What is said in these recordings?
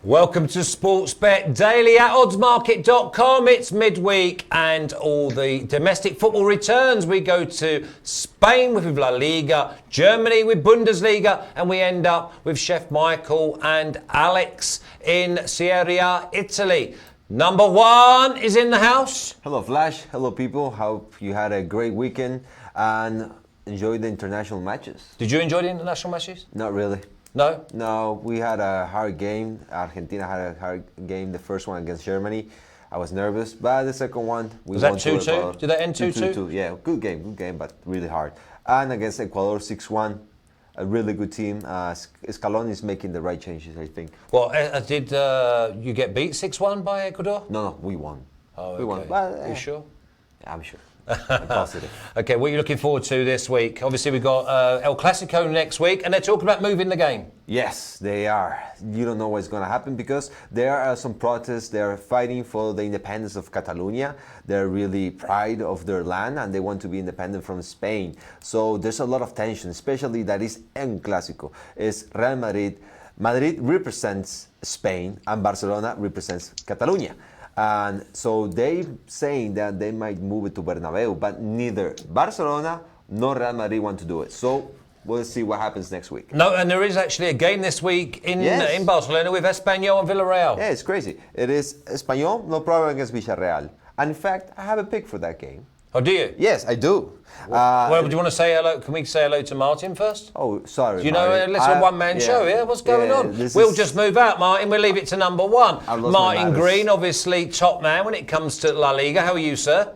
Welcome to Sportsbet Daily at Oddsmarket.com. It's midweek and all the domestic football returns. We go to Spain with La Liga, Germany with Bundesliga, and we end up with Chef Michael and Alex in Serie A, Italy. Number one is in the house. Hello, Flash. Hello, people. Hope you had a great weekend and enjoyed the international matches. Did you enjoy the international matches? Not really. No? No, we had a hard game. Argentina had a hard game, the first one against Germany. I was nervous, but the second one, we won. Was that 2-2? Did that end 2-2? Yeah, good game, but really hard. And against Ecuador, 6-1. A really good team. Scaloni is making the right changes, I think. Well, did you get beat 6-1 by Ecuador? No, we won. Oh, okay. We won. But, Are you sure? I'm sure. I'm positive. Okay, what are you looking forward to this week? Obviously, we've got El Clasico next week, and they're talking about moving the game. Yes, they are. You don't know what's going to happen because there are some protests. They're fighting for the independence of Catalonia. They're really proud of their land, and they want to be independent from Spain. So there's a lot of tension, especially that is El Clásico. It's Real Madrid. Madrid represents Spain, and Barcelona represents Catalonia. And so they saying that they might move it to Bernabeu, but neither Barcelona nor Real Madrid want to do it. So we'll see what happens next week. No, and there is actually a game this week in Barcelona with Espanyol and Villarreal. Yeah, it's crazy. It is Espanyol, no problem against Villarreal. And in fact, I have a pick for that game. Oh, do you? Yes, I do. Well, do you want to say hello? Can we say hello to Martin first? Oh, sorry. Do you know, it's a one-man show here. What's going on? We'll just move out, Martin. We'll leave it to number one. Martin Green, obviously top man when it comes to La Liga. How are you, sir?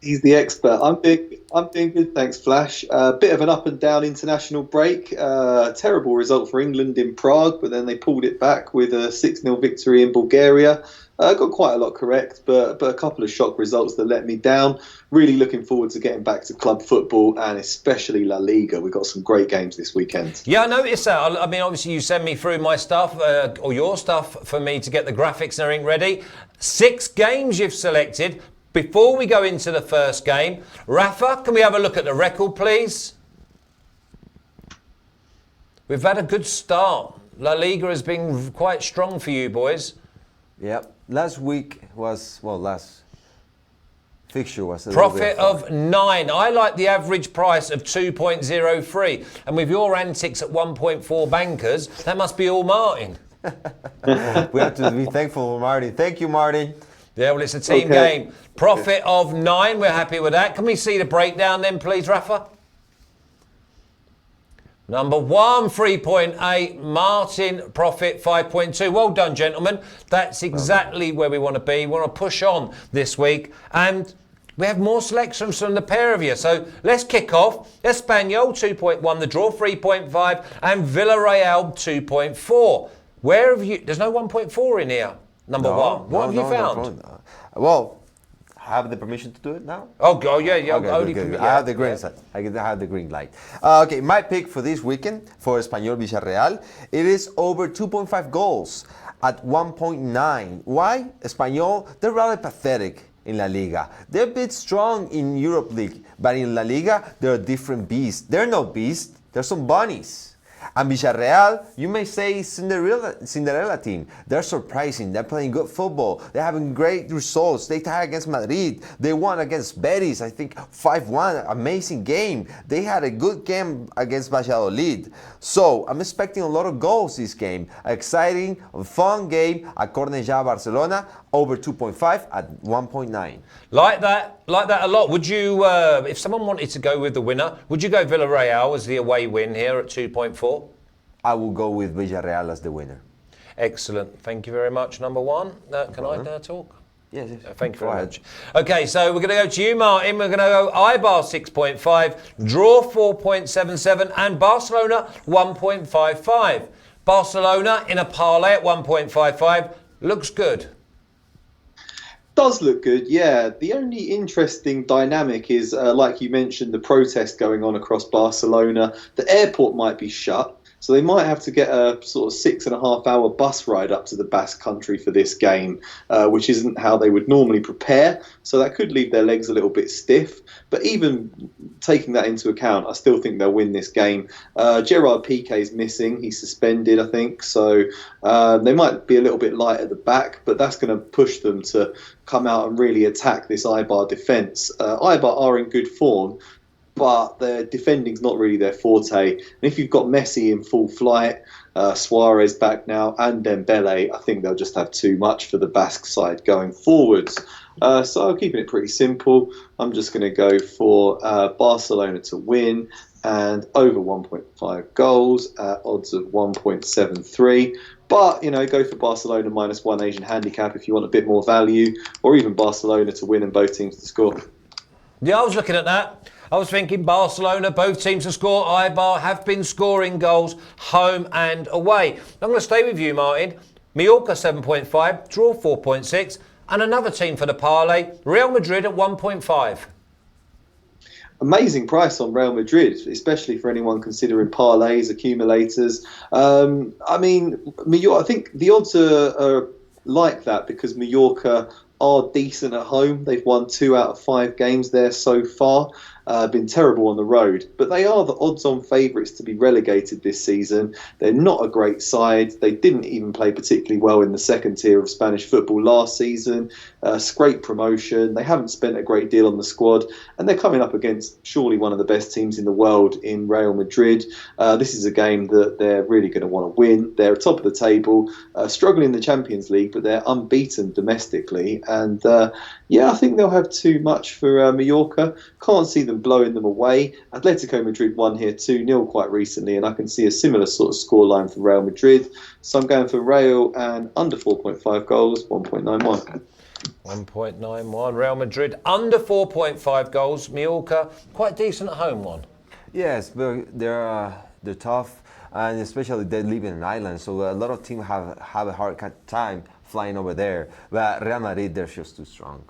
He's the expert. I'm doing good, thanks, Flash. Bit of an up and down international break. Terrible result for England in Prague, but then they pulled it back with a 6-0 victory in Bulgaria. Got quite a lot correct, but a couple of shock results that let me down. Really looking forward to getting back to club football and especially La Liga. We've got some great games this weekend. Yeah, I noticed that. I mean, obviously you send me through my stuff or your stuff for me to get the graphics and everything ready. 6 games you've selected. Before we go into the first game, Rafa, can we have a look at the record, please? We've had a good start. La Liga has been quite strong for you boys. Yep. Last fixture was a profit of 9. I like the average price of 2.03. And with your antics at 1.4 bankers, that must be all Martin. We have to be thankful for Martin. Thank you, Martin. Yeah, well, it's a team game. Profit of 9. We're happy with that. Can we see the breakdown then, please, Rafa? Number 1, 3.8. Martin, profit 5.2. Well done, gentlemen. That's exactly where we want to be. We want to push on this week. And we have more selections from the pair of you. So let's kick off. Espanyol, 2.1. The draw, 3.5. And Villarreal, 2.4. Where have you... There's no 1.4 in here, number 1. What have you found? Well... Have the permission to do it now? Oh yeah. Okay, good. I have the green light. I have the green light. Okay, my pick for this weekend for Espanyol Villarreal, it is over 2.5 goals at 1.9. Why? Espanyol, they're rather pathetic in La Liga. They're a bit strong in Europe League, but in La Liga, they're a different beast. They're no beast, they're some bunnies. And Villarreal, you may say Cinderella team. They're surprising. They're playing good football. They're having great results. They tied against Madrid. They won against Betis, I think 5-1. Amazing game. They had a good game against Valladolid. So I'm expecting a lot of goals this game. Exciting, fun game at Cornellà, Barcelona. Over 2.5 at 1.9. Like that a lot. Would you, if someone wanted to go with the winner, would you go Villarreal as the away win here at 2.4? I will go with Villarreal as the winner. Excellent. Thank you very much, number 1. Can I talk? Yes. Thank you very much. Okay, so we're going to go to you, Martin. We're going to go IBAR 6.5, draw 4.77, and Barcelona 1.55. Barcelona in a parlay at 1.55 looks good. Does look good, yeah. The only interesting dynamic is, like you mentioned, the protest going on across Barcelona. The airport might be shut, So they might have to get a sort of 6.5 hour bus ride up to the Basque Country for this game, which isn't how they would normally prepare. So that could leave their legs a little bit stiff. But even taking that into account, I still think they'll win this game. Gerard Piqué's missing. He's suspended, I think. So they might be a little bit light at the back, but that's going to push them to come out and really attack this Eibar defence. Eibar are in good form, but their defending's not really their forte. And if you've got Messi in full flight, Suarez back now, and Dembele, I think they'll just have too much for the Basque side going forwards. So I'm keeping it pretty simple. I'm just going to go for Barcelona to win and over 1.5 goals at odds of 1.73. But, go for Barcelona -1 Asian handicap if you want a bit more value, or even Barcelona to win and both teams to score. Yeah, I was looking at that. I was thinking Barcelona, both teams to score. Eibar have been scoring goals home and away. I'm going to stay with you, Martin. Mallorca 7.5, draw 4.6, and another team for the parlay, Real Madrid at 1.5. Amazing price on Real Madrid, especially for anyone considering parlays, accumulators. I think the odds are like that because Mallorca are decent at home. They've won 2 out of 5 games there so far. Been terrible on the road, but they are the odds-on favourites to be relegated this season. They're not a great side. They didn't even play particularly well in the second tier of Spanish football last season. Scrape promotion. They haven't spent a great deal on the squad, and they're coming up against surely one of the best teams in the world in Real Madrid. This is a game that they're really going to want to win. They're top of the table, struggling in the Champions League, but they're unbeaten domestically. And I think they'll have too much for Mallorca. Can't see them blowing them away. Atletico Madrid won here 2-0 quite recently, and I can see a similar sort of scoreline for Real Madrid. So I'm going for Real and under 4.5 goals, 1.91. 1.91. Real Madrid under 4.5 goals. Mallorca, quite decent at home one. Yes, but they're tough, and especially they live in an island, so a lot of teams have a hard time flying over there. But Real Madrid, they're just too strong.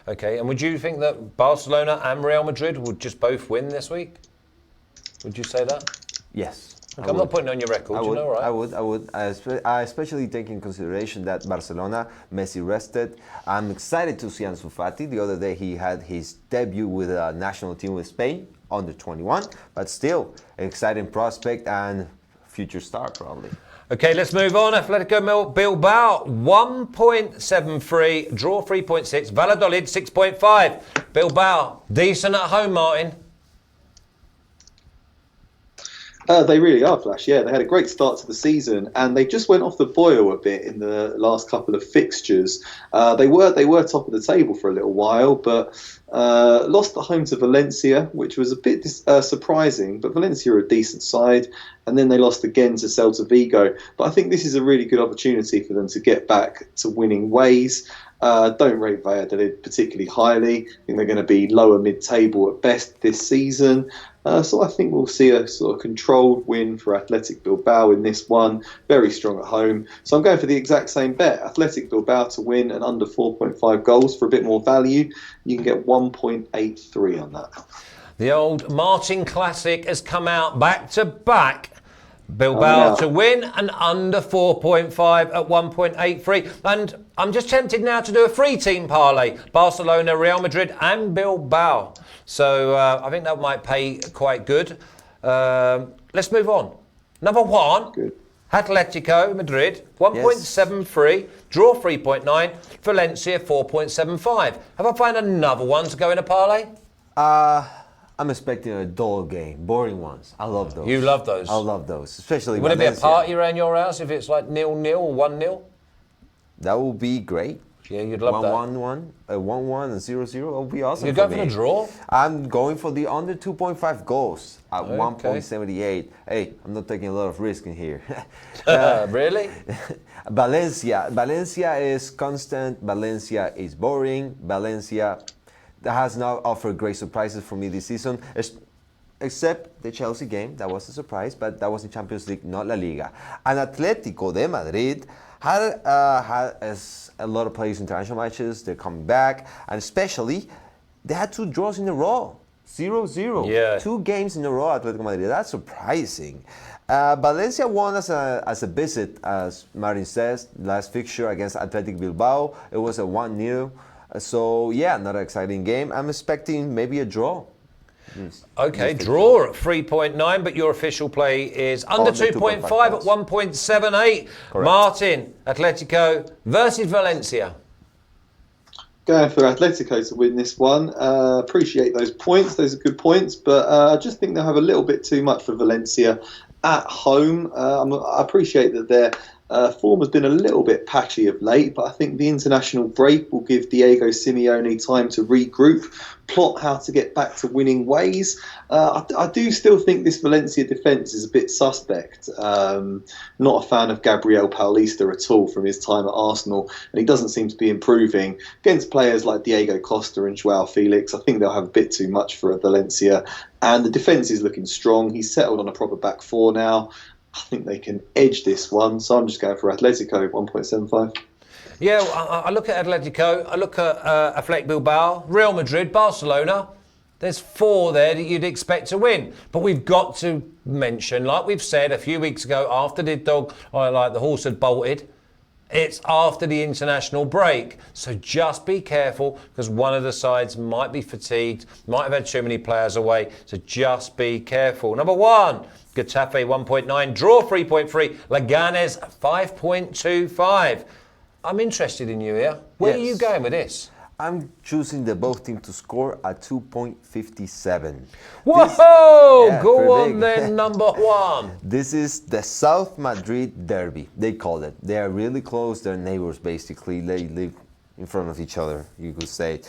Okay, and would you think that Barcelona and Real Madrid would just both win this week? Would you say that? Yes. Okay, I'm not putting it on your record, you know, right? I would. I especially take in consideration that Barcelona, Messi rested. I'm excited to see Ansu Fati. The other day he had his debut with the national team with Spain, under 21, but still an exciting prospect and future star probably. Okay, let's move on. Atletico Bilbao, 1.73, draw 3.6, Valladolid 6.5. Bilbao, decent at home, Martin. They really are, Flash. Yeah, they had a great start to the season, and they just went off the boil a bit in the last couple of fixtures. They were top of the table for a little while, but lost at home to Valencia, which was a bit surprising. But Valencia are a decent side, and then they lost again to Celta Vigo. But I think this is a really good opportunity for them to get back to winning ways. Don't rate Valladolid particularly highly. I think they're going to be lower mid-table at best this season. So I think we'll see a sort of controlled win for Athletic Bilbao in this one. Very strong at home. So I'm going for the exact same bet. Athletic Bilbao to win and under 4.5 goals for a bit more value. You can get 1.83 on that. The old Martin Classic has come out back to back. Bilbao to win and under 4.5 at 1.83. And I'm just tempted now to do a free team parlay. Barcelona, Real Madrid and Bilbao. So I think that might pay quite good. Let's move on. Number one, good. Atletico Madrid, 1.73, draw 3.9, Valencia 4.75. Have I found another one to go in a parlay? I'm expecting a dull game, boring ones. I love those. You love those? I love those, especially Would Valencia. it be a party around your house if it's like 0-0 or 1-0? That would be great. Yeah, you'd love that. 1-1, 1-1 and 0-0. That would be awesome. You're going for the draw? I'm going for the under 2.5 goals at 1.78. Hey, I'm not taking a lot of risk in here. Really? Valencia is constant. Valencia is boring. Valencia has not offered great surprises for me this season, except the Chelsea game. That was a surprise, but that was in Champions League, not La Liga. And Atletico de Madrid had a lot of players international matches. They're coming back, and especially they had 2 draws in a row, 0-0. Yeah. 2 games in a row, Atletico Madrid. That's surprising. Valencia won as a visit, as Martin says, last fixture against Athletic Bilbao. It was a 1-0. So, yeah, not an exciting game. I'm expecting maybe a draw. Okay, draw at 3.9, but your official play is under 2.5 at 1.78. Martin, Atletico versus Valencia. Going for Atletico to win this one. Appreciate those points. Those are good points, but I just think they'll have a little bit too much for Valencia at home. I appreciate that their form has been a little bit patchy of late, but I think the international break will give Diego Simeone time to regroup, plot how to get back to winning ways. I do still think this Valencia defence is a bit suspect. Not a fan of Gabriel Paulista at all from his time at Arsenal, and he doesn't seem to be improving. Against players like Diego Costa and Joao Felix, I think they'll have a bit too much for Valencia, and the defence is looking strong. He's settled on a proper back four now. I think they can edge this one, so I'm just going for Atletico, 1.75. Yeah, I look at Atletico, I look at Athletic Bilbao, Real Madrid, Barcelona. There's 4 there that you'd expect to win. But we've got to mention, like we've said a few weeks ago, after the horse had bolted, it's after the international break. So just be careful, because one of the sides might be fatigued, might have had too many players away. So just be careful. Number 1. Getafe 1.9, draw 3.3, Leganes 5.25. I'm interested in you here. Where are you going with this? I'm choosing both teams to score at 2.57. Whoa! Go on then, number 1. This is the South Madrid derby, they call it. They are really close, they're neighbors basically. They live in front of each other, you could say.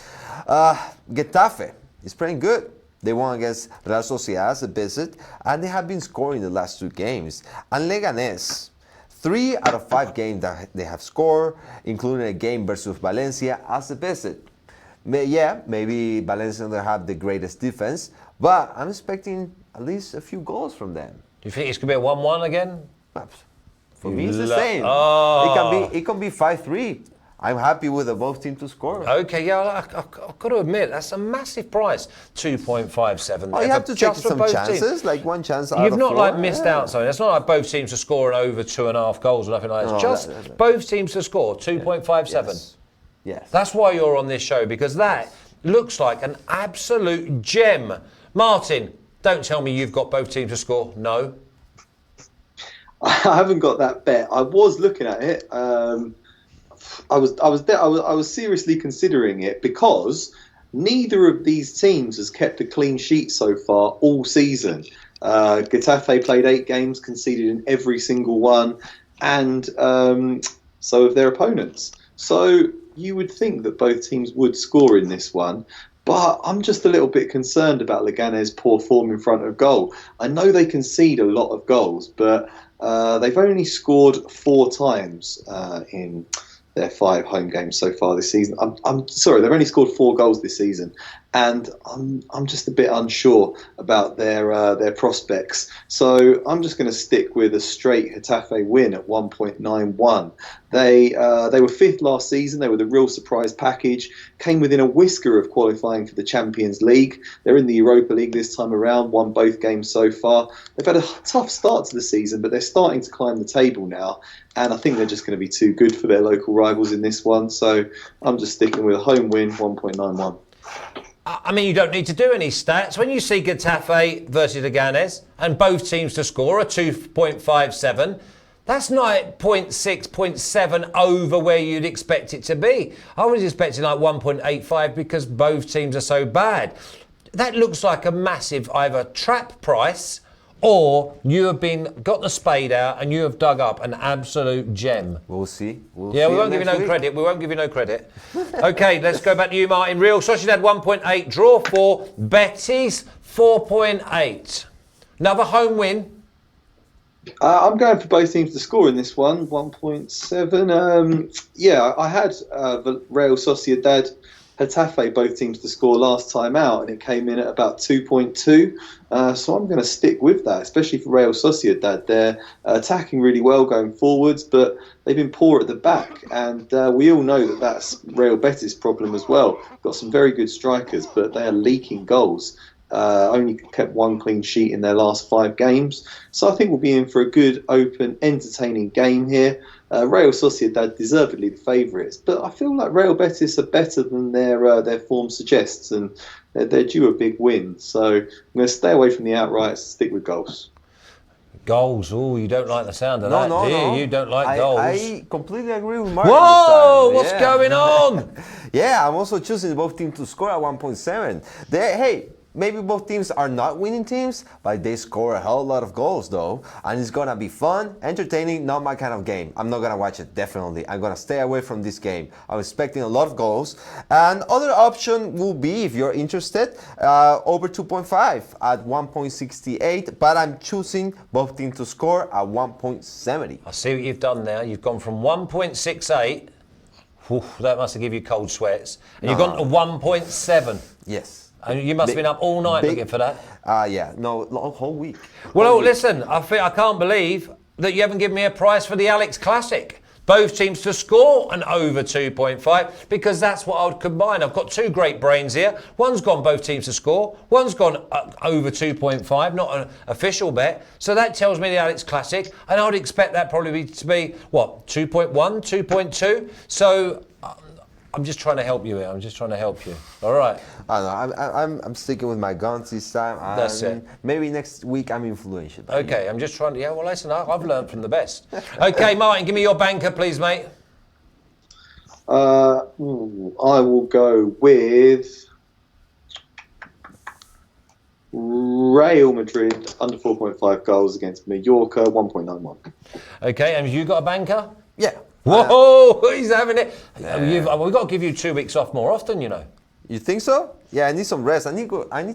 Getafe is playing good. They won against Real Sociedad as a visit, and they have been scoring the last 2 games. And Leganes, 3 out of 5 games that they have scored, including a game versus Valencia as a visit. Maybe Valencia don't have the greatest defense, but I'm expecting at least a few goals from them. Do you think it's going to be a 1-1 again? For me, it's the same. It can be 5-3. I'm happy with both teams to score. Okay, yeah, I've got to admit, that's a massive price. 2.57. Oh, you have to take some chances, like one chance out of 4. You've not missed out something. It's not like both teams to score and over 2.5 goals or nothing like that. It's just both teams to score, 2.57. Yes. That's why you're on this show, because that looks like an absolute gem. Martin, don't tell me you've got both teams to score. No. I haven't got that bet. I was looking at it. I was seriously considering it, because neither of these teams has kept a clean sheet so far all season. Getafe played 8 games, conceded in every single one, and so have their opponents. So you would think that both teams would score in this one, but I'm just a little bit concerned about Leganes' poor form in front of goal. I know they concede a lot of goals, but they've only scored 4 times in their 5 home games so far this season. I'm sorry, they've only scored 4 goals this season, and I'm just a bit unsure about their prospects. So I'm just going to stick with a straight Getafe win at 1.91. They were 5th last season. They were the real surprise package. Came within a whisker of qualifying for the Champions League. They're in the Europa League this time around. Won both games so far. They've had a tough start to the season, but they're starting to climb the table now. And I think they're just going to be too good for their local rivals in this one. So I'm just sticking with a home win, 1.91. I mean, you don't need to do any stats. When you see Getafe versus Leganes and both teams to score at 2.57, that's not 0.6, 0.7 over where you'd expect it to be. I was expecting like 1.85 because both teams are so bad. That looks like a massive either trap price, or you have got the spade out and you have dug up an absolute gem. We'll see. We won't give you no credit. We won't give you no credit. Okay, let's go back to you, Martin. Real Sociedad 1.8, draw 4, Betis 4.8. Another home win. I'm going for both teams to score in this one, 1.7. I had Real Sociedad, Getafe, both teams to score last time out, and it came in at about 2.2. So I'm going to stick with that, especially for Real Sociedad. They're attacking really well going forwards, but they've been poor at the back. And we all know that that's Real Betis' problem as well. Got some very good strikers, but they are leaking goals. only kept one clean sheet in their last 5 games. So I think we'll be in for a good, open, entertaining game here. Real Sociedad deservedly the favourites, but I feel like Real Betis are better than their form suggests, and they're due a big win. So I'm going to stay away from the outrights, stick with goals. Goals. Oh, you don't like the sound of that, do you? You don't like goals. I completely agree with Martin. Whoa! What's going on? Yeah, I'm also choosing both teams to score at 1.7. Hey, maybe both teams are not winning teams, but they score a hell of a lot of goals, though. And it's going to be fun, entertaining, not my kind of game. I'm not going to watch it, definitely. I'm going to stay away from this game. I'm expecting a lot of goals. And other option will be, if you're interested, over 2.5 at 1.68. But I'm choosing both teams to score at 1.70. I see what you've done now. You've gone from 1.68. That must have given you cold sweats. And you've gone to 1.7. Yes. And you must have been up all night looking for that. Yeah, no, whole week. Well, listen, I can't believe that you haven't given me a price for the Alex Classic. Both teams to score an over 2.5, because that's what I would combine. I've got 2 great brains here. One's gone both teams to score. One's gone over 2.5, not an official bet. So that tells me the Alex Classic. And I would expect that probably to be, what, 2.1, 2.2? So I'm just trying to help you here. I'm just trying to help you. All right. I don't know. I'm sticking with my guns this time. That's it. Maybe next week I'm influential. Okay, I'm just trying to. Yeah, well, listen, I've learned from the best. Okay, Martin, give me your banker, please, mate. I will go with Real Madrid under 4.5 goals against Mallorca, 1.91. Okay, and have you got a banker? Yeah. Whoa, he's having it. We've got to give you 2 weeks off more often, you know. You think so? Yeah, I need some rest. I need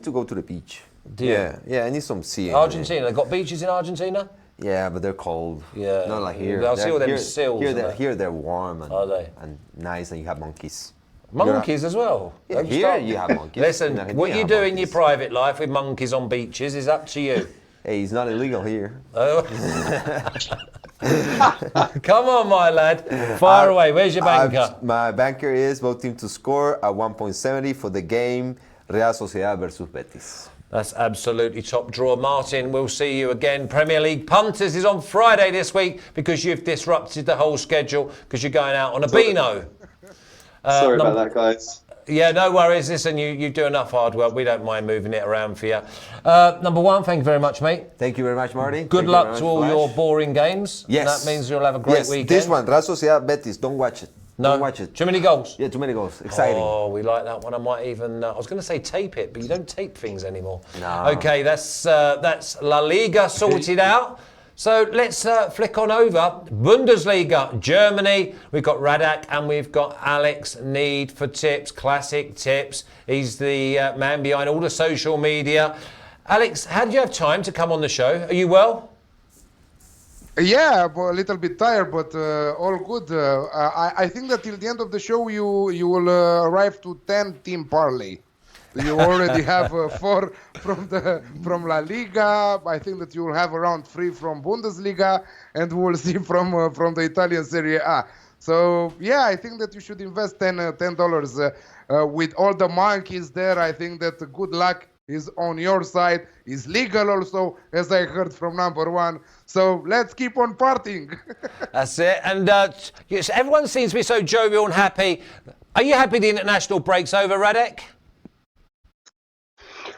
to go to the beach. Do you? Yeah, I need some sea. Argentina, they got beaches in Argentina? Yeah, but they're cold. Yeah. Not like here. I'll see all them seals. Here they're warm and, Are they? and nice, and you have monkeys. Monkeys as well? Yeah, here you have monkeys. Listen, what you do in your private life with monkeys on beaches is up to you. Hey, it's not illegal here. Oh. Come on, my lad. Fire away. Where's your banker? My banker is both teams to score at 1.70 for the game Real Sociedad versus Betis. That's absolutely top draw. Martin, we'll see you again. Premier League Punters is on Friday this week because you've disrupted the whole schedule because you're going out on a Beano. Sorry about that, guys. Yeah, no worries. Listen, you do enough hard work. We don't mind moving it around for you. Number 1, thank you very much, mate. Thank you very much, Marty. Good luck to all your boring games. Yes. That means you'll have a great weekend. This one, Real Sociedad Betis, don't watch it. No. Don't watch it. Too many goals? Yeah, too many goals. Exciting. Oh, we like that one. I might even, I was going to say tape it, but you don't tape things anymore. No. Okay, that's La Liga sorted out. So let's flick on over. Bundesliga, Germany. We've got Radek and we've got Alex Need for tips, classic tips. He's the man behind all the social media. Alex, how did you have time to come on the show? Are you well? Yeah, a little bit tired, but all good. I think that till the end of the show you will arrive to 10 team parlay. You already have 4 from La Liga. I think that you will have around 3 from Bundesliga, and we'll see from the Italian Serie A. So yeah, I think that you should invest $10 with all the monkeys there. I think that good luck is on your side. Is legal also, as I heard from number 1. So let's keep on partying. That's it. And yes, everyone seems to be so jovial and happy. Are you happy the international break's over, Radek?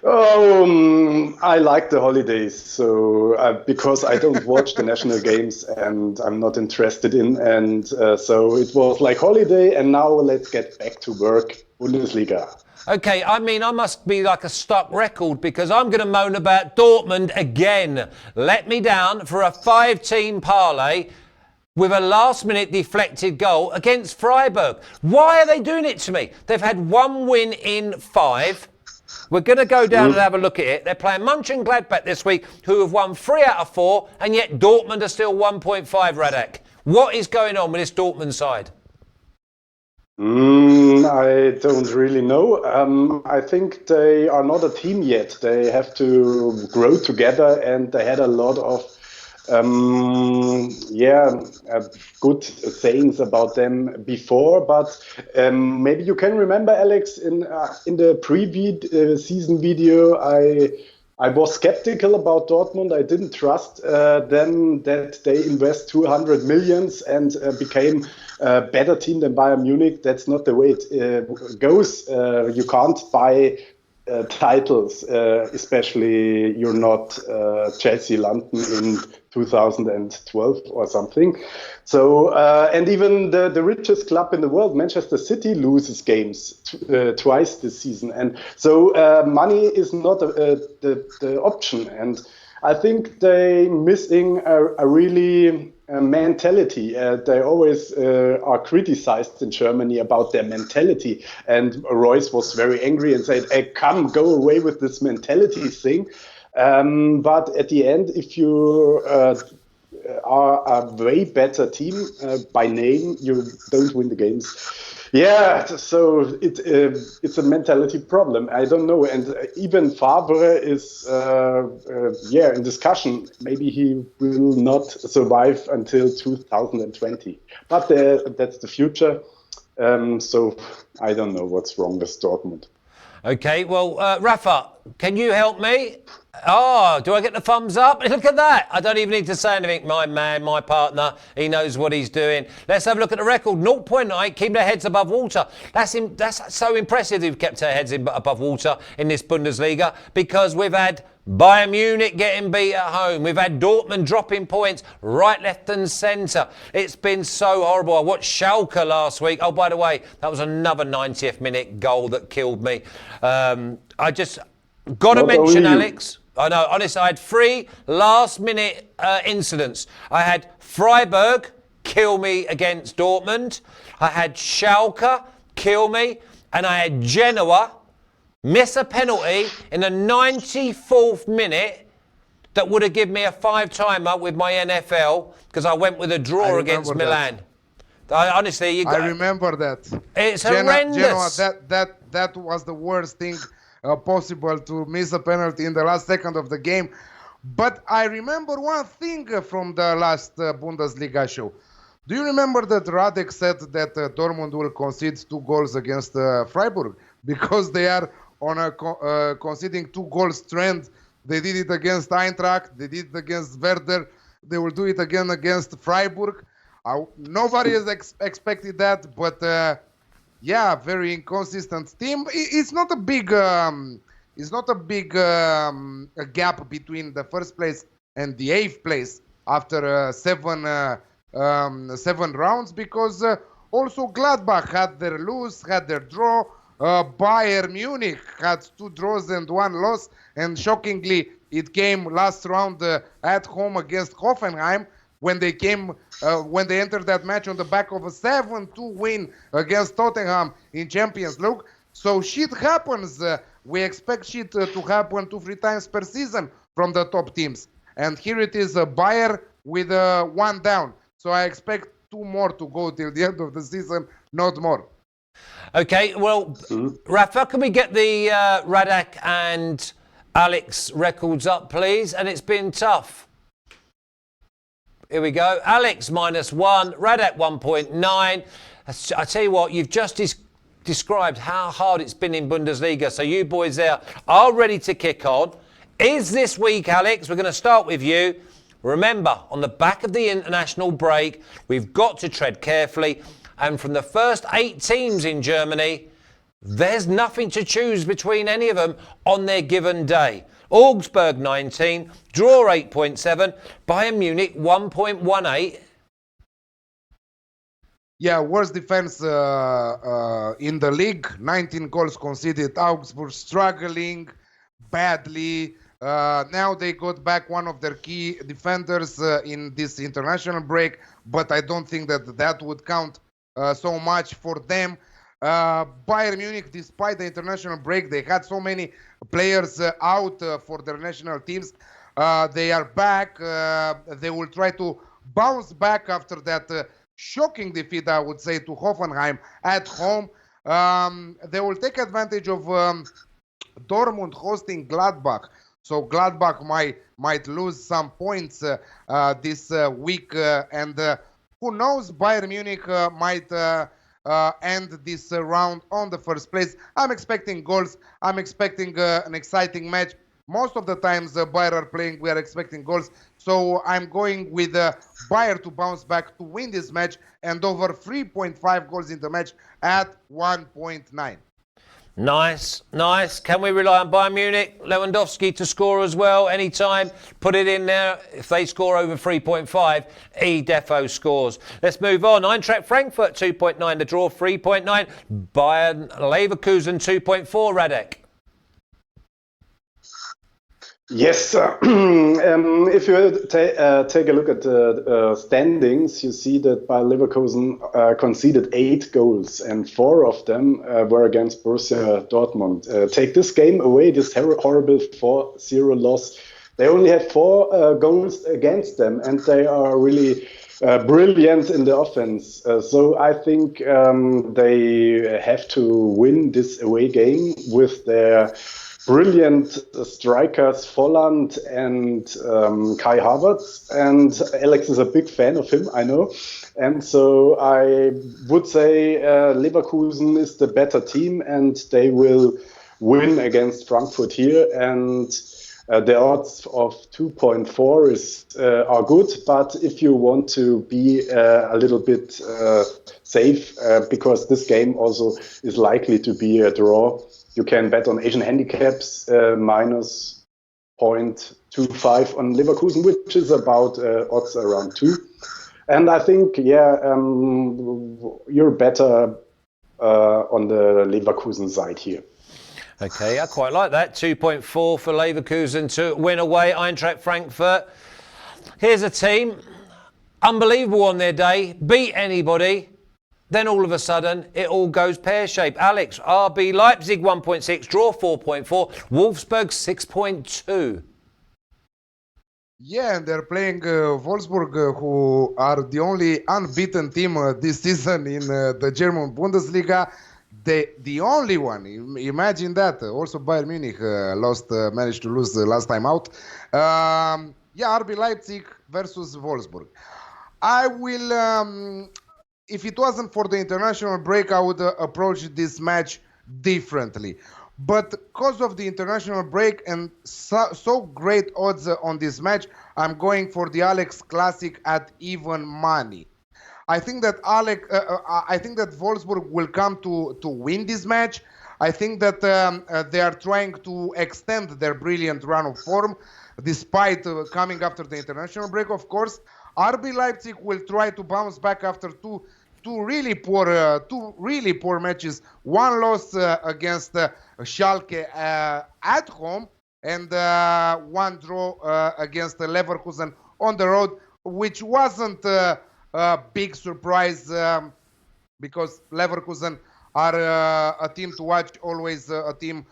I like the holidays, so because I don't watch the national games and I'm not interested in, and so it was like holiday, and now let's get back to work, Bundesliga. Okay, I mean, I must be like a stuck record because I'm going to moan about Dortmund again. Let me down for a 5-team parlay with a last-minute deflected goal against Freiburg. Why are they doing it to me? They've had 1 win in 5. We're going to go down and have a look at it. They're playing Monchengladbach this week, who have won 3 out of 4, and yet Dortmund are still 1.5, Radek. What is going on with this Dortmund side? I don't really know. I think they are not a team yet. They have to grow together, and they had a lot of Good sayings about them before, but maybe you can remember, Alex, in the season video, I was skeptical about Dortmund. I didn't trust them that they invest 200 millions and became a better team than Bayern Munich. That's not the way it goes. You can't buy titles, especially you're not Chelsea London in 2012 or something. So, and even the richest club in the world, Manchester City, loses games twice this season. And so money is not the option. And I think they missing a really mentality. They always are criticized in Germany about their mentality. And Royce was very angry and said, hey, come, go away with this mentality thing. But at the end, if you are a way better team by name, you don't win the games. Yeah, so it's a mentality problem. I don't know. And even Favre is in discussion. Maybe he will not survive until 2020. But that's the future. So I don't know what's wrong with Dortmund. Okay, well, Rafa, can you help me? Oh, do I get the thumbs up? Look at that. I don't even need to say anything. My man, my partner, he knows what he's doing. Let's have a look at the record. 0.8, keep their heads above water. That's so impressive they've kept their heads above water in this Bundesliga, because we've had Bayern Munich getting beat at home. We've had Dortmund dropping points right, left and centre. It's been so horrible. I watched Schalke last week. Oh, by the way, that was another 90th minute goal that killed me. I just got to mention, Alex, I know, honestly, I had 3 last-minute incidents. I had Freiburg kill me against Dortmund. I had Schalke kill me. And I had Genoa miss a penalty in the 94th minute that would have given me a 5-timer with my NFL, because I went with a draw against Milan. Honestly, I remember that. It's horrendous. Genoa, that was the worst thing possible, to miss a penalty in the last second of the game. But I remember one thing from the last Bundesliga show. Do you remember that Radek said that Dortmund will concede 2 goals against Freiburg because they are on a conceding 2 goals trend? They did it against Eintracht, they did it against Werder, they will do it again against Freiburg. Nobody has expected that, but very inconsistent team. It's not a big gap between the first place and the 8th place after 7 rounds, because also Gladbach had their lose, had their draw. Bayern Munich had 2 draws and 1 loss, and shockingly, it came last round at home against Hoffenheim, when they entered that match on the back of a 7-2 win against Tottenham in Champions League. So shit happens. We expect shit to happen 2-3 times per season from the top teams. And here it is, Bayern with 1 down. So I expect 2 more to go till the end of the season, not more. Okay, well, Rafa, can we get the Radek and Alex records up, please? And it's been tough. Here we go. Alex -1, Radek 1.9. I tell you what, you've just described how hard it's been in Bundesliga. So you boys there are ready to kick on. Is this week, Alex, we're going to start with you. Remember, on the back of the international break, we've got to tread carefully. And from the first 8 teams in Germany, there's nothing to choose between any of them on their given day. Augsburg 19, draw 8.7, Bayern Munich 1.18. Yeah, worst defense in the league. 19 goals conceded. Augsburg struggling badly. Now they got back one of their key defenders in this international break, but I don't think that would count so much for them. Bayern Munich, despite the international break, they had so many players out for their national teams. They are back. They will try to bounce back after that shocking defeat, I would say, to Hoffenheim at home. They will take advantage of Dortmund hosting Gladbach. So Gladbach might lose some points this week, and who knows, Bayern Munich might end this round on the first place. I'm expecting goals. I'm expecting an exciting match. Most of the times Bayern are playing, we are expecting goals. So I'm going with Bayern to bounce back to win this match and over 3.5 goals in the match at 1.9. Nice, nice. Can we rely on Bayern Munich, Lewandowski to score as well anytime? Put it in there. If they score over 3.5, defo scores. Let's move on. Eintracht Frankfurt 2.9, the draw 3.9. Bayern Leverkusen 2.4, Radek. Yes, if you take a look at the standings, you see that Bayer Leverkusen conceded 8 goals, and 4 of them were against Borussia Dortmund. Take this game away, this horrible 4-0 loss. They only had 4 goals against them, and they are really brilliant in the offense. So I think they have to win this away game with their brilliant strikers Volland and Kai Havertz, and Alex is a big fan of him, I know. And so I would say Leverkusen is the better team, and they will win against Frankfurt here. And the odds of 2.4 are good, but if you want to be a little bit safe, because this game also is likely to be a draw, you can bet on Asian handicaps minus 0.25 on Leverkusen, which is about odds around 2. And I think, you're better on the Leverkusen side here. Okay, I quite like that. 2.4 for Leverkusen to win away, Eintracht Frankfurt. Here's a team, unbelievable on their day, beat anybody. Then all of a sudden, it all goes pear-shaped. Alex, RB Leipzig 1.6, draw 4.4, Wolfsburg 6.2. Yeah, and they're playing Wolfsburg, who are the only unbeaten team this season in the German Bundesliga. The only one. Imagine that. Also, Bayern Munich managed to lose last time out. RB Leipzig versus Wolfsburg. I will... if it wasn't for the international break, I would approach this match differently. But because of the international break and so great odds on this match, I'm going for the Alex Classic at even money. I think that Wolfsburg will come to win this match. I think that they are trying to extend their brilliant run of form, despite coming after the international break, of course. RB Leipzig will try to bounce back after two really poor matches. One loss against Schalke at home, and one draw against Leverkusen on the road, which wasn't a big surprise because Leverkusen are a team to watch, always a team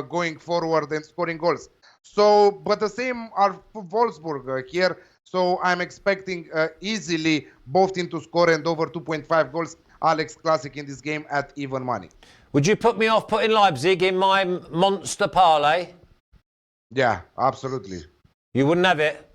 going forward and scoring goals. So, but the same are for Wolfsburg here. So I'm expecting easily both teams to score and over 2.5 goals. Alex Classic in this game at even money. Would you put me off putting Leipzig in my monster parlay? Yeah, absolutely. You wouldn't have it?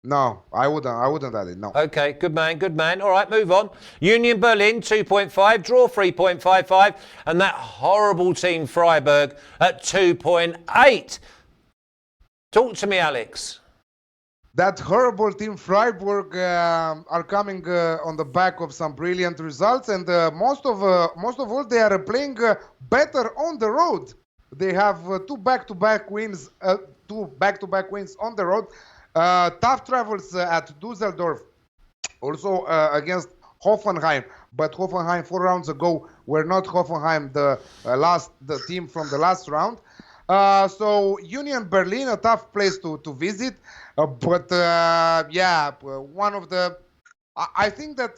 No, I wouldn't have it, no. Okay, good man, good man. All right, move on. Union Berlin, 2.5, draw 3.55, and that horrible team Freiburg at 2.8. Talk to me, Alex. That horrible team Freiburg are coming on the back of some brilliant results, and most of all they are playing better on the road. They have two back-to-back wins on the road. Tough travels at Dusseldorf, also against Hoffenheim. But Hoffenheim 4 rounds ago were not Hoffenheim, the team from the last round. So Union Berlin, a tough place to visit. But one of the... I think that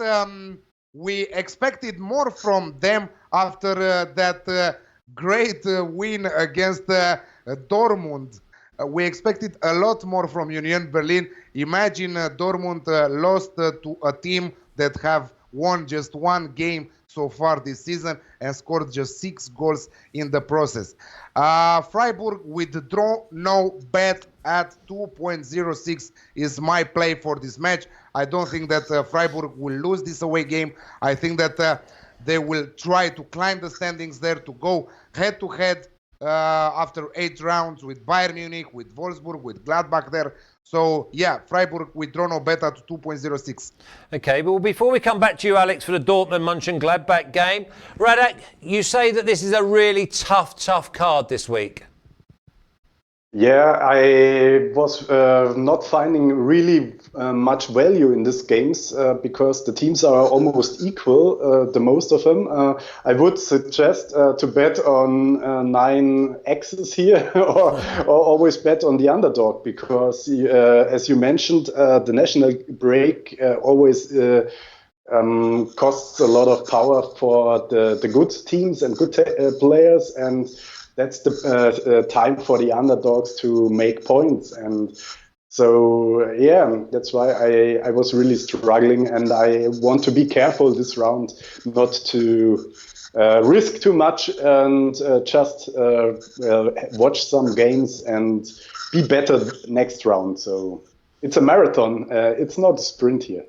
we expected more from them after that great win against Dortmund. We expected a lot more from Union Berlin. Imagine Dortmund lost to a team that have won just one game so far this season and scored just 6 goals in the process. Freiburg withdraw no bet at 2.06 is my play for this match. I don't think that Freiburg will lose this away game. I think that they will try to climb the standings there, to go head-to-head after 8 rounds with Bayern Munich, with Wolfsburg, with Gladbach there. So, yeah, Freiburg withdraw no bet at 2.06. Okay, but before we come back to you, Alex, for the Dortmund Monchengladbach game, Radek, you say that this is a really tough card this week. Yeah, I was not finding really much value in these games because the teams are almost equal, the most of them. I would suggest to bet on 9 X's here or always bet on the underdog because, as you mentioned, the national break always costs a lot of power for the good teams and good players, and that's the time for the underdogs to make points. And so, yeah, that's why I was really struggling, and I want to be careful this round not to risk too much and just watch some games and be better next round. So it's a marathon. It's not a sprint here.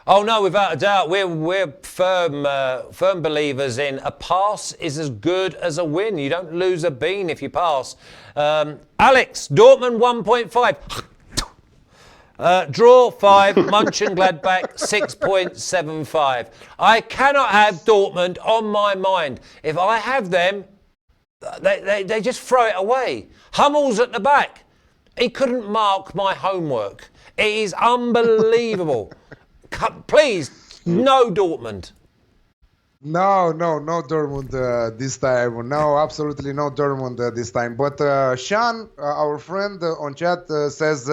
Oh no, without a doubt, we're firm believers in a pass is as good as a win. You don't lose a bean if you pass. Alex, Dortmund 1.5. Draw 5, Monchengladbach 6.75. I cannot have Dortmund on my mind. If I have them, they just throw it away. Hummel's at the back. He couldn't mark my homework. It is unbelievable. Please, no Dortmund. No Dortmund this time. No, absolutely no Dortmund this time. But Sean, our friend on chat, says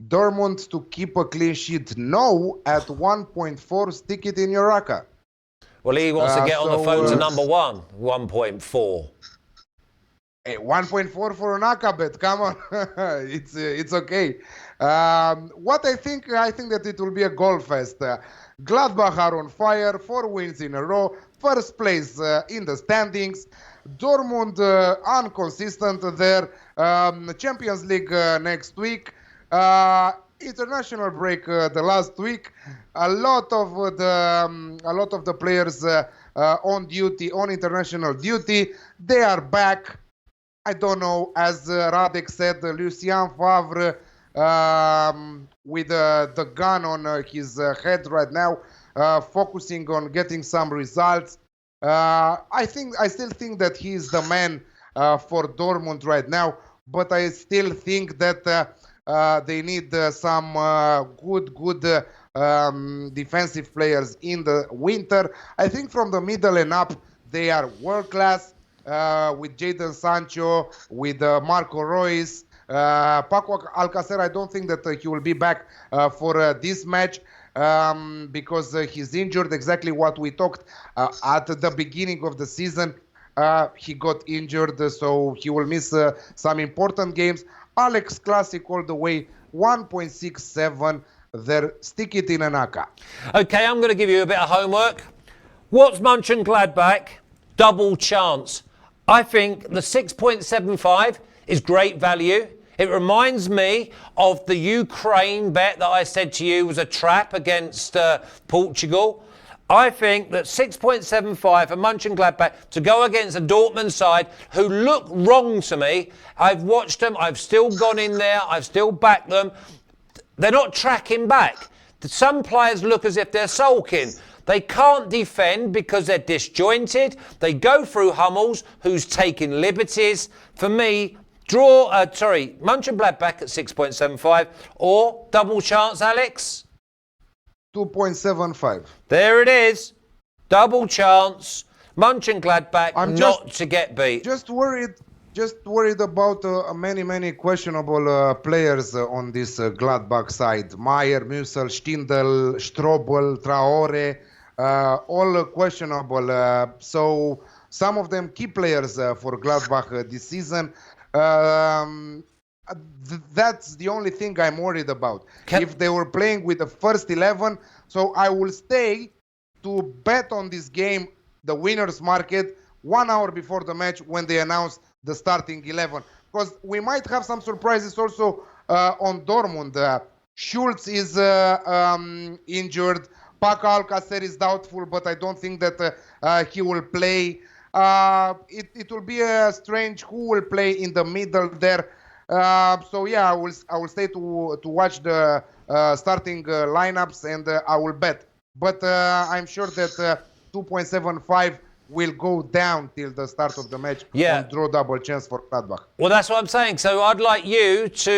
Dortmund to keep a clean sheet. No, at 1.4. Stick it in your raka. Well, he wants to get on the phone to number 1, 1.4. Hey, 1.4 for an Aka bet. Come on, it's okay. What I think that it will be a goal fest. Gladbach are on fire, 4 wins in a row, first place in the standings. Dortmund inconsistent there. Champions League next week. International break the last week. A lot of the players on duty, on international duty. They are back. I don't know, as Radek said, Lucien Favre with the gun on his head right now, focusing on getting some results. I still think that he is the man for Dortmund right now, but I still think that they need some good defensive players in the winter. I think from the middle and up, they are world class. With Jadon Sancho, with Marco Reus, Paco Alcacer. I don't think that he will be back for this match because he's injured. Exactly what we talked at the beginning of the season. He got injured, so he will miss some important games. Alex Classic all the way, 1.67. There, stick it in an Aka. Okay, I'm going to give you a bit of homework. What's Monchengladbach? Double chance. I think the 6.75 is great value. It reminds me of the Ukraine bet that I said to you was a trap against Portugal. I think that 6.75 for Monchengladbach to go against a Dortmund side who look wrong to me. I've watched them. I've still gone in there. I've still backed them. They're not tracking back. Some players look as if they're sulking. They can't defend because they're disjointed. They go through Hummels, who's taking liberties. For me, Monchengladbach at 6.75 or double chance, Alex? 2.75. There it is. Double chance. Monchengladbach not to get beat. Just worried about many questionable players on this Gladbach side. Meyer, Müssel, Stindl, Strobel, Traore. All questionable. So some of them key players for Gladbach this season. That's the only thing I'm worried about. If they were playing with the first 11, so I will stay to bet on this game, the winners market, 1 hour before the match when they announce the starting 11. Because we might have some surprises also on Dortmund. Schultz is injured. Paco Alcacer is doubtful, but I don't think that he will play. It will be strange who will play in the middle there. So yeah, I will stay to watch the starting lineups, and I will bet. But I'm sure that 2.75 will go down till the start of the match on draw double chance for Gladbach. Well, that's what I'm saying. So I'd like you to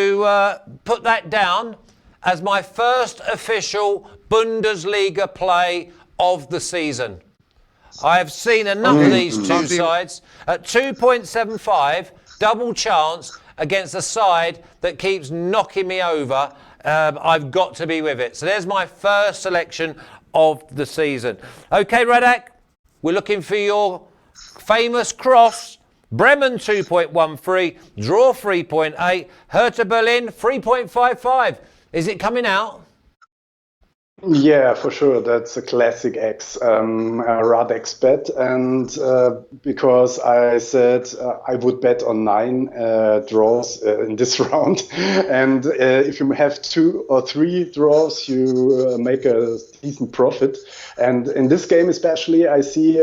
put that down as my first official Bundesliga play of the season. I have seen enough of these two sides. At 2.75, double chance against a side that keeps knocking me over. I've got to be with it. So there's my first selection of the season. Okay, Radek, we're looking for your famous cross. Bremen 2.13, draw 3.8, Hertha Berlin 3.55. Is it coming out? Yeah, for sure. That's a classic X, Radek's bet. And because I said I would bet on 9 draws in this round. And if you have 2 or 3 draws, you make a decent profit. And in this game especially, I see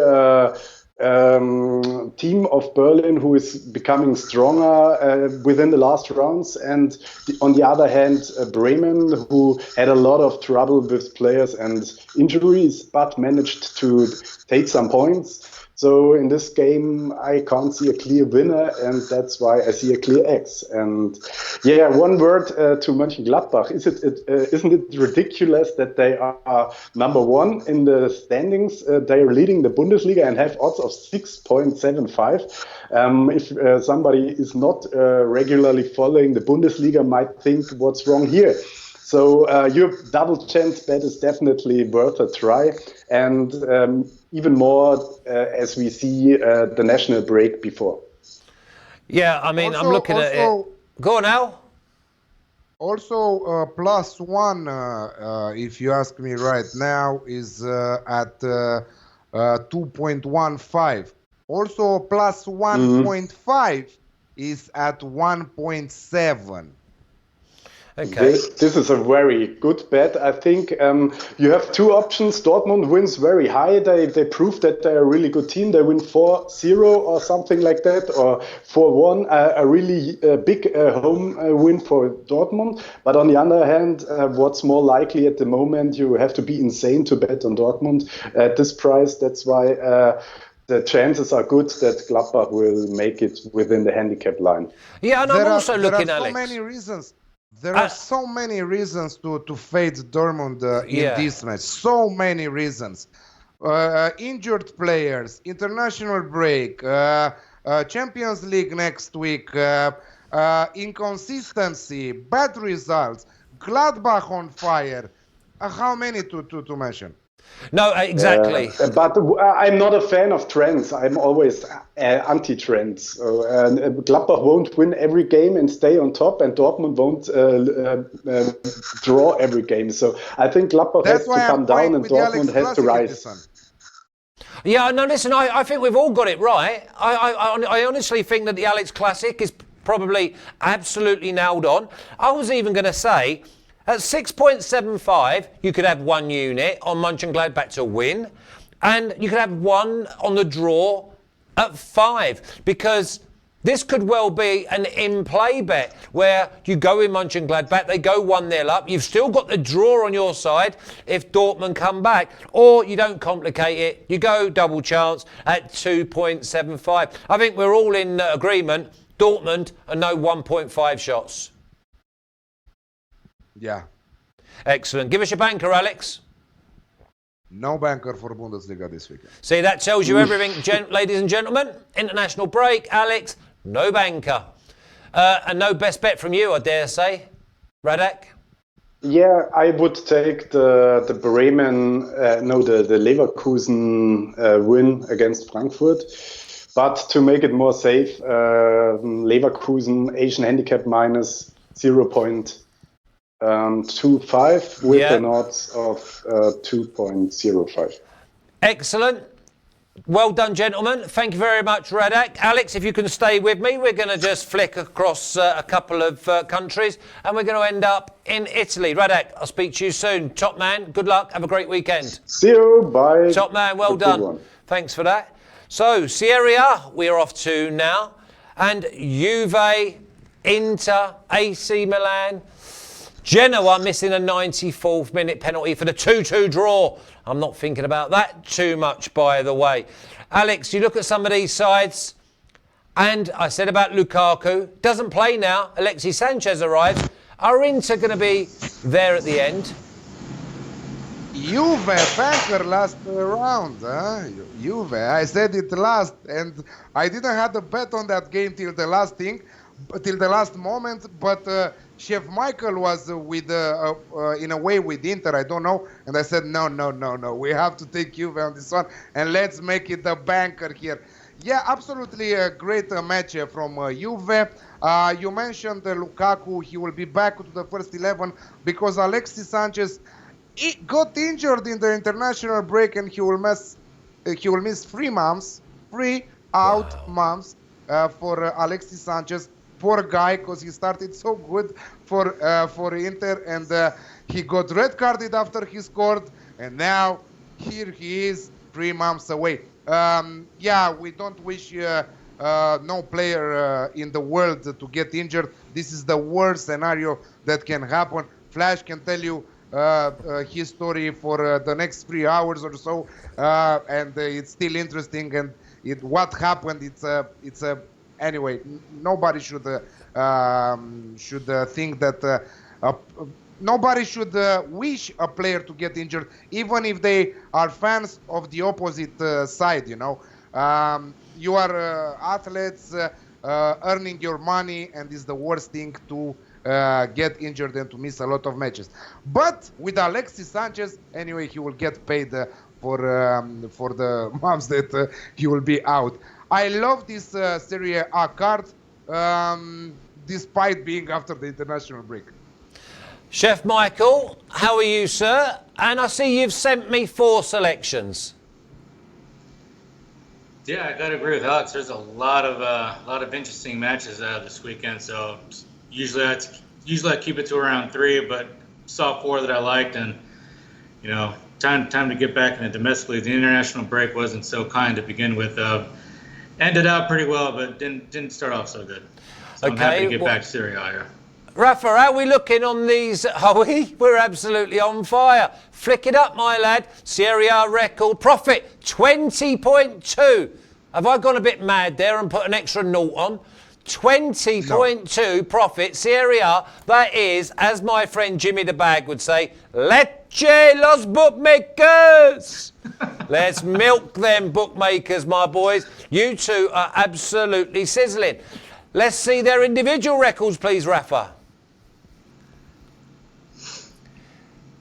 team of Berlin who is becoming stronger within the last rounds, and on the other hand Bremen, who had a lot of trouble with players and injuries but managed to take some points. So in this game I can't see a clear winner, and that's why I see a clear X. And yeah, one word to Monchengladbach. Isn't it ridiculous that they are number 1 in the standings? They are leading the Bundesliga and have odds of 6.75. If somebody is not regularly following the Bundesliga, might think what's wrong here. So your double chance bet is definitely worth a try, and even more as we see the national break before. Yeah, I mean, I'm looking at it. Go on, Al. Also, +1, if you ask me right now, is at 2.15. Also, +1.5 is at 1.7. Okay. This is a very good bet. I think you have 2 options. Dortmund wins very high. They prove that they're a really good team. They win 4-0 or something like that, or 4-1. A really big home win for Dortmund. But on the other hand, what's more likely at the moment, you have to be insane to bet on Dortmund at this price. That's why the chances are good that Gladbach will make it within the handicap line. Yeah, and I'm also looking, Alex. Alex. Many reasons. There are so many reasons to fade Dortmund in this match. So many reasons. Injured players, international break, Champions League next week, inconsistency, bad results, Gladbach on fire. How many to mention? No, exactly. But I'm not a fan of trends. I'm always anti-trends. So, Gladbach won't win every game and stay on top, and Dortmund won't draw every game. So I think Gladbach has to come down and Dortmund has to rise. Yeah, no, listen, I think we've all got it right. I honestly think that the Alex Classic is probably absolutely nailed on. I was even going to say, at 6.75, you could have 1 unit on Monchengladbach to win, and you could have 1 on the draw at 5, because this could well be an in-play bet where you go in Monchengladbach, they go 1-0 up, you've still got the draw on your side if Dortmund come back, or you don't complicate it, you go double chance at 2.75. I think we're all in agreement, Dortmund are no 1.5 shots. Yeah. Excellent. Give us your banker, Alex. No banker for Bundesliga this weekend. See, that tells you everything, ladies and gentlemen. International break, Alex, no banker. And no best bet from you, I dare say. Radek? Yeah, I would take the Bremen, the Leverkusen win against Frankfurt. But to make it more safe, Leverkusen Asian handicap minus 0.25 with an odds of 2.05. Excellent. Well done, gentlemen. Thank you very much, Radek. Alex, if you can stay with me, we're going to just flick across a couple of countries and we're going to end up in Italy. Radek, I'll speak to you soon. Top man, good luck. Have a great weekend. See you. Bye. Top man, well done. Thanks for that. So, Serie A, we're off to now. And Juve, Inter, AC Milan, Genoa missing a 94th minute penalty for the 2-2 draw. I'm not thinking about that too much, by the way. Alex, you look at some of these sides, and I said about Lukaku, doesn't play now. Alexis Sanchez arrives. Are Inter going to be there at the end? Juve banker last round, huh? Juve. I said it last, and I didn't have the bet on that game till the last moment. But Chef Michael was in a way with Inter. I don't know, and I said no. We have to take Juve on this one, and let's make it the banker here. Yeah, absolutely a great match from Juve. You mentioned Lukaku. He will be back to the first 11 because Alexis Sanchez. He got injured in the international break and he will miss 3 months, months for Alexis Sanchez. Poor guy, because he started so good for Inter and he got red carded after he scored and now here he is 3 months away. Yeah, we don't wish no player in the world to get injured. This is the worst scenario that can happen. Flash can tell you his story for the next 3 hours or so, and it's still interesting. And what happened? It's a anyway. Nobody should think that nobody should wish a player to get injured, even if they are fans of the opposite side. You know, you are athletes earning your money, and it's the worst thing to get injured and to miss a lot of matches. But with Alexis Sanchez, anyway, he will get paid for the months that he will be out. I love this Serie A card, despite being after the international break. Chef Michael, how are you, sir? And I see you've sent me 4 selections. Yeah, I gotta agree with Alex. There's a lot of interesting matches this weekend. So usually I keep it to around 3, but saw 4 that I liked, and you know, time to get back into domestically. The international break wasn't so kind to begin with. Ended out pretty well, but didn't start off so good. So I'm happy to get back to Serie A here. Rafa, how are we looking on these? Are we? We're absolutely on fire. Flick it up, my lad. Serie A record profit 20.2. Have I gone a bit mad there and put an extra 0 on? 20.2 profit, Serie A. That is, as my friend Jimmy the Bag would say, leche los bookmakers. Let's milk them bookmakers, my boys. You two are absolutely sizzling. Let's see their individual records, please, Rafa.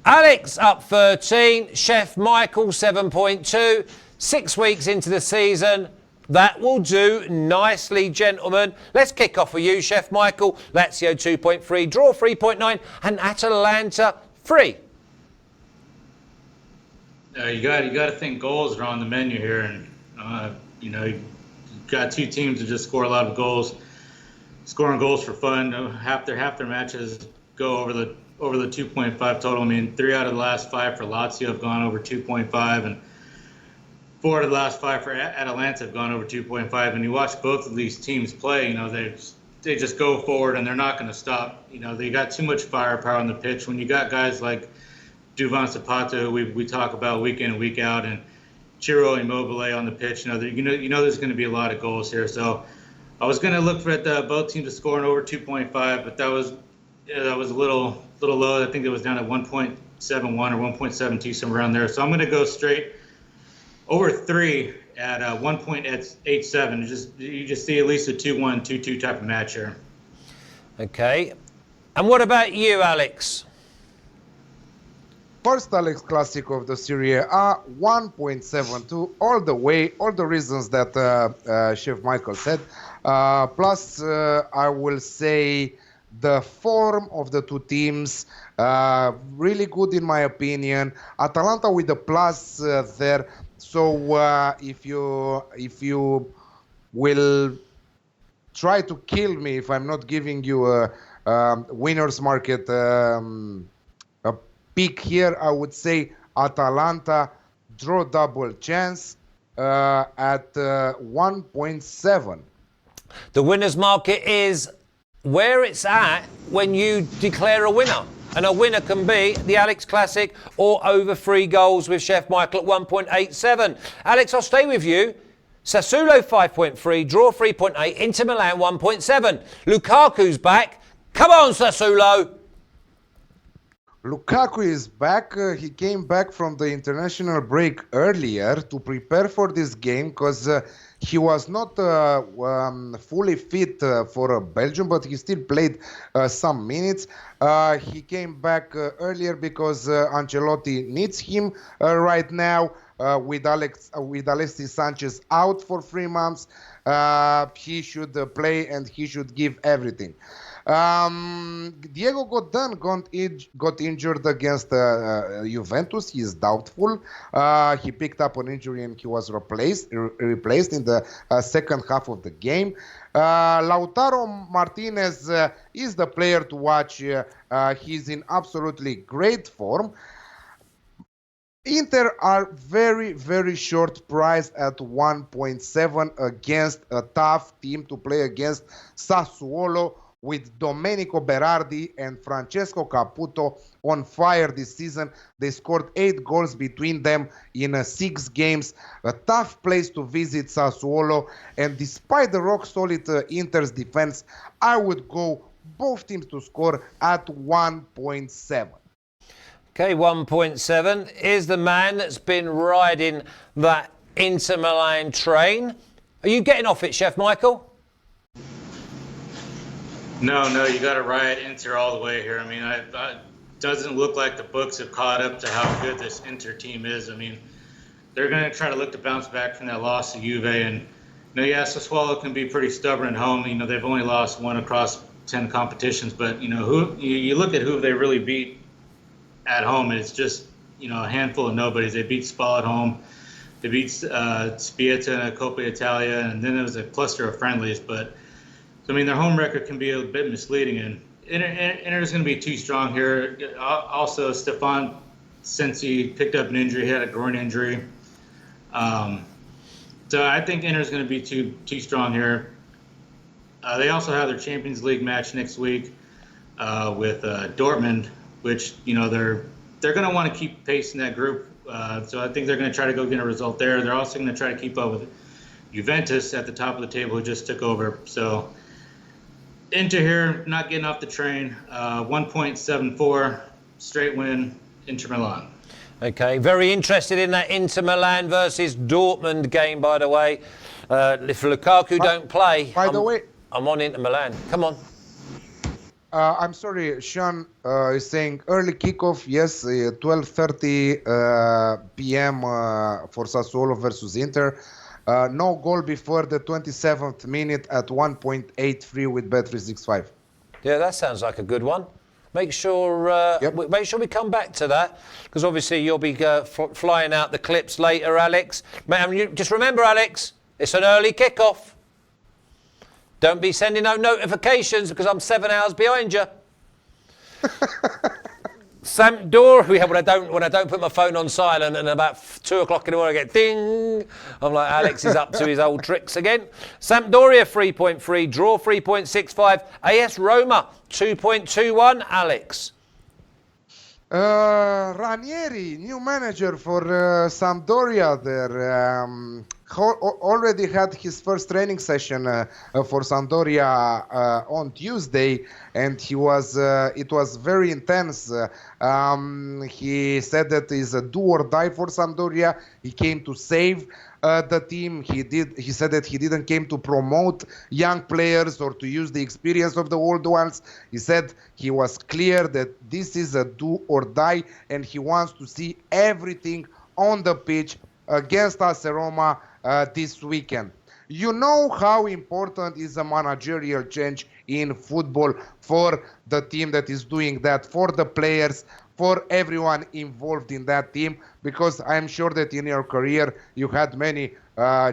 Alex up 13, Chef Michael 7.2, 6 weeks into the season. That will do nicely, gentlemen. Let's kick off with you, Chef Michael. Lazio 2.3, draw 3.9, and Atalanta 3. You got to think goals are on the menu here, and you know, you've got 2 teams that just score a lot of goals, scoring goals for fun. Half their matches go over the 2.5 total. I mean, 3 out of the last 5 for Lazio have gone over 2.5, and 4 out of the last 5 for Atalanta have gone over 2.5. And you watch both of these teams play, you know, they just go forward and they're not going to stop. You know, they got too much firepower on the pitch. When you got guys like Duvan Zapata, who we talk about week in and week out, and Ciro Immobile on the pitch, you know there's going to be a lot of goals here. So I was going to look for both teams to score over 2.5, but that was a little low. I think it was down at 1.71 or 1.72, somewhere around there. So I'm going to go straight over 3 at 1.87. You just see at least a 2-1, 2-2 type of match here. Okay. And what about you, Alex? First Alex Classic of the Serie A, 1.72, all the reasons that Chef Michael said. Plus, I will say the form of the two teams, really good in my opinion. Atalanta with a plus there. So if you will try to kill me if I'm not giving you a winner's market a pick here, I would say Atalanta draw double chance at 1.7. The winner's market is where it's at when you declare a winner. And a winner can be the Alex Classic or over 3 goals with Chef Michael at 1.87. Alex, I'll stay with you. Sassuolo 5.3, draw 3.8, Inter Milan 1.7. Lukaku's back. Come on, Sassuolo. Lukaku is back. He came back from the international break earlier to prepare for this game because he was not fully fit for Belgium, but he still played some minutes. He came back earlier because Ancelotti needs him right now with Alexis Sanchez out for 3 months. He should play and he should give everything. Diego Godin got injured against Juventus. He is doubtful. He picked up an injury and he was replaced in the second half of the game. Lautaro Martinez is the player to watch. He's in absolutely great form. Inter are very, very short priced at 1.7 against a tough team to play against, Sassuolo, with Domenico Berardi and Francesco Caputo on fire this season. They scored 8 goals between them in 6 games. A tough place to visit, Sassuolo. And despite the rock-solid Inter's defense, I would go both teams to score at 1.7. Okay, 1.7 is the man that's been riding that Inter Milan train. Are you getting off it, Chef Michael? No, you got to ride Inter all the way here. I mean, it doesn't look like the books have caught up to how good this Inter team is. I mean, they're going to try to look to bounce back from that loss to Juve. And, Sassuolo can be pretty stubborn at home. They've only lost 1 across 10 competitions. But, you look at who they really beat at home, and it's just, a handful of nobodies. They beat Spal at home. They beat Spiezia in a Coppa Italia. And then there was a cluster of friendlies. But their home record can be a bit misleading, and Inter's going to be too strong here. Also, Stefan Sensi picked up an injury. He had a groin injury. So I think Inter's going to be too strong here. They also have their Champions League match next week with Dortmund, which, they're going to want to keep pace in that group. So I think they're going to try to go get a result there. They're also going to try to keep up with Juventus at the top of the table, who just took over. So Inter here, not getting off the train. 1.74, straight win, Inter Milan. Okay, very interested in that Inter Milan versus Dortmund game, by the way. If Lukaku don't play, I'm on Inter Milan. Come on. I'm sorry, Sean is saying early kickoff, yes, 12:30 p.m. For Sassuolo versus Inter. No goal before the 27th minute at 1.83 with Bet365. Yeah, that sounds like a good one. Make sure we come back to that, because obviously you'll be flying out the clips later, Alex. Just remember, Alex, it's an early kickoff. Don't be sending out notifications because I'm 7 hours behind you. Sampdoria, when I don't put my phone on silent, and about 2 o'clock in the morning I get ding. I'm like, Alex is up to his old tricks again. Sampdoria 3.3, draw 3.65, AS Roma 2.21. Alex. Ranieri, new manager for Sampdoria there. Already had his first training session for Sampdoria on Tuesday, and it was very intense. He said that it's a do or die for Sampdoria. He came to save the team. He said that he didn't came to promote young players or to use the experience of the old ones. He said he was clear that this is a do or die, and he wants to see everything on the pitch against AS Roma this weekend. You know how important is a managerial change in football for the team that is doing that, for the players, for everyone involved in that team, because I'm sure that in your career you had many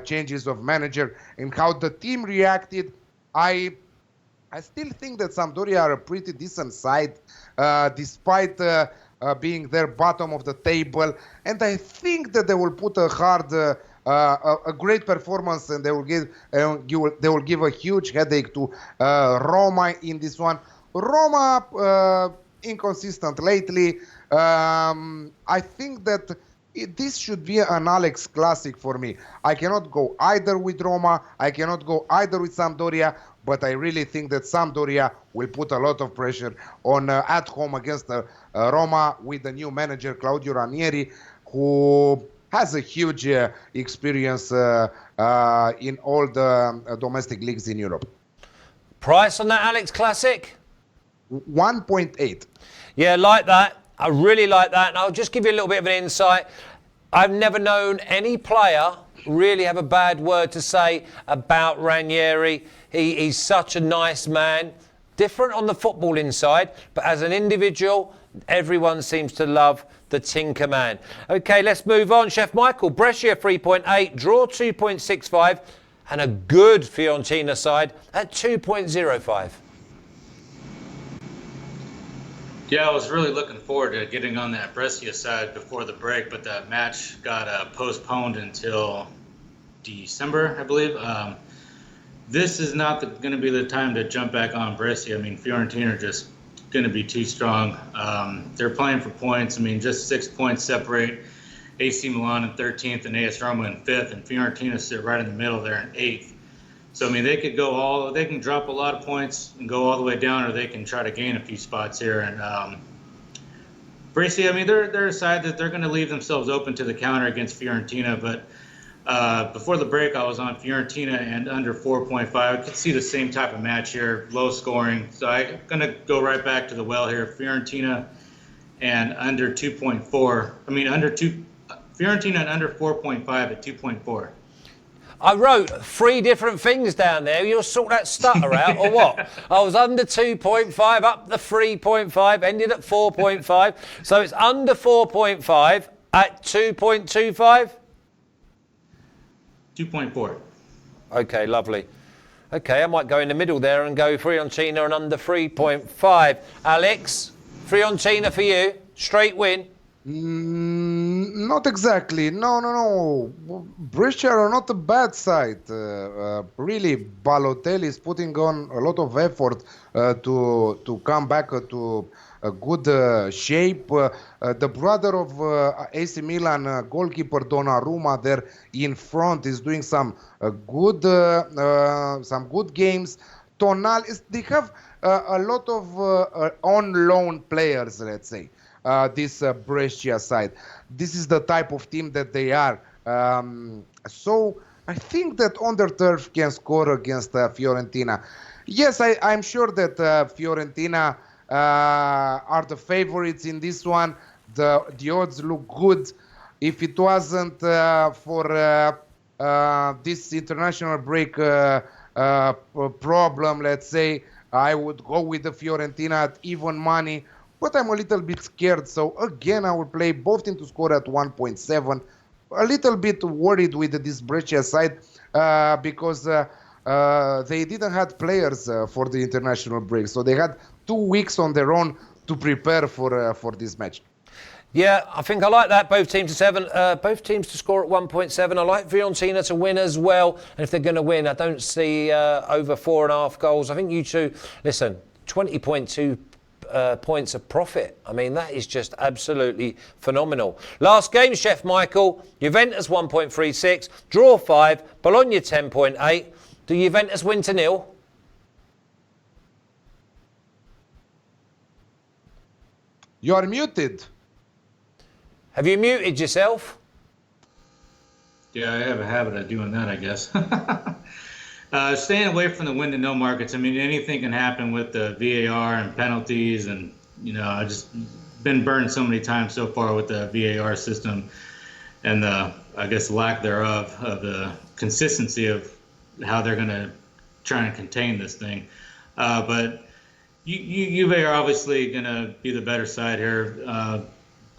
changes of manager, and how the team reacted. I still think that Sampdoria are a pretty decent side, despite being their bottom of the table, and I think that they will put a great performance, and they will give a huge headache to Roma in this one. Roma inconsistent lately. I think that this should be an Alex classic for me. I cannot go either with Roma, I cannot go either with Sampdoria, but I really think that Sampdoria will put a lot of pressure on at home against Roma with the new manager Claudio Ranieri, who has a huge experience in all the domestic leagues in Europe. Price on that Alex Classic? 1.8. Yeah, like that. I really like that. And I'll just give you a little bit of an insight. I've never known any player really have a bad word to say about Ranieri. He's such a nice man. Different on the footballing side, but as an individual, everyone seems to love the Tinker Man. Okay, let's move on. Chef Michael, Brescia 3.8, draw 2.65, and a good Fiorentina side at 2.05. Yeah, I was really looking forward to getting on that Brescia side before the break, but that match got postponed until December, I believe. This is not going to be the time to jump back on Brescia. I mean, Fiorentina are just going to be too strong. They're playing for points. I mean, just 6 points separate AC Milan in 13th and AS Roma in 5th, and Fiorentina sit right in the middle there in 8th. So, I mean, they can drop a lot of points and go all the way down, or they can try to gain a few spots here. And Brescia, I mean, they're a side that they're going to leave themselves open to the counter against Fiorentina. But before the break, I was on Fiorentina and under 4.5. I could see the same type of match here, low scoring. So I'm going to go right back to the well here. Fiorentina and under 2.4. I mean, Fiorentina and under 4.5 at 2.4. I wrote 3 different things down there. You'll sort that stutter out or what? I was under 2.5, up to 3.5, ended at 4.5. So it's under 4.5 at 2.25? 2.4. Okay, lovely. Okay, I might go in the middle there and go Fiorentina and under 3.5. Alex, Fiorentina for you, straight win. Not exactly. No. Brescia are not a bad side. Really, Balotelli is putting on a lot of effort to come back to a good shape. The brother of AC Milan goalkeeper Donnarumma there in front is doing some good games. They have a lot of on loan players, let's say. This Brescia side. This is the type of team that they are. So I think that on their turf can score against Fiorentina. Yes, I'm sure that Fiorentina are the favorites in this one. The odds look good. If it wasn't for this international break problem, let's say, I would go with the Fiorentina at even money. But I'm a little bit scared, so again I will play both teams to score at 1.7. A little bit worried with this Brescia side because they didn't have players for the international break, so they had 2 weeks on their own to prepare for this match. Yeah, I think I like that. Both teams to 7. Both teams to score at 1.7. I like Fiorentina to win as well. And if they're going to win, I don't see over 4.5 goals. I think you two, listen, 20.2 points of profit. I mean, that is just absolutely phenomenal. Last game, Chef Michael. Juventus 1.36, draw 5, Bologna 10.8. Do Juventus win to 0? You are muted. Have you muted yourself? Yeah, I have a habit of doing that, I guess. Staying away from the win to no markets. I mean, anything can happen with the VAR and penalties, and I just been burned so many times so far with the VAR system, and I guess lack thereof of the consistency of how they're going to try and contain this thing. But Juve are obviously going to be the better side here.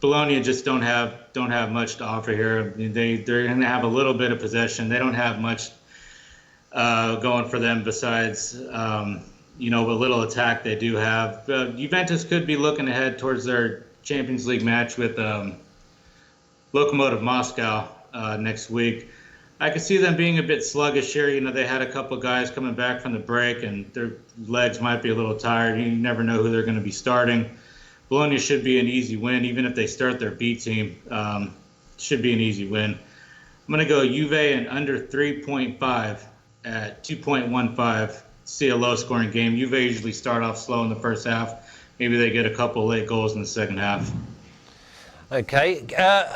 Bologna just don't have much to offer here. They're going to have a little bit of possession. They don't have much going for them besides what little attack they do have. Juventus could be looking ahead towards their Champions League match with Lokomotiv Moscow next week. I could see them being a bit sluggish here. They had a couple guys coming back from the break, and their legs might be a little tired. You never know who they're going to be starting. Bologna should be an easy win, even if they start their B team. Should be an easy win. I'm going to go Juve and under 3.5 at 2.15. See a low-scoring game. Juve usually start off slow in the first half. Maybe they get a couple late goals in the second half. Okay.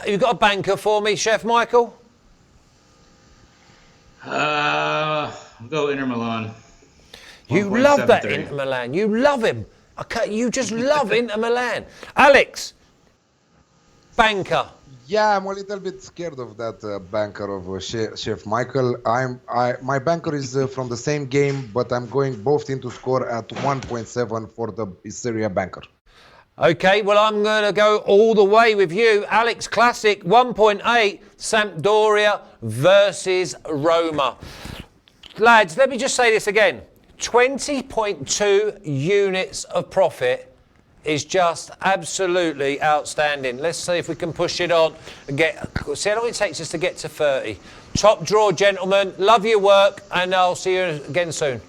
You got a banker for me, Chef Michael? I'll go Inter Milan. You love that Inter Milan. You love him. Okay, you just love Inter Milan. Alex, banker. Yeah, I'm a little bit scared of that banker of Chef Michael. My banker is from the same game, but I'm going both teams to score at 1.7 for the Serie A banker. Okay, well, I'm going to go all the way with you. Alex Classic, 1.8, Sampdoria versus Roma. Lads, let me just say this again. 20.2 units of profit is just absolutely outstanding. Let's see if we can push it on and see how long it takes us to get to 30. Top draw, gentlemen. Love your work, and I'll see you again soon.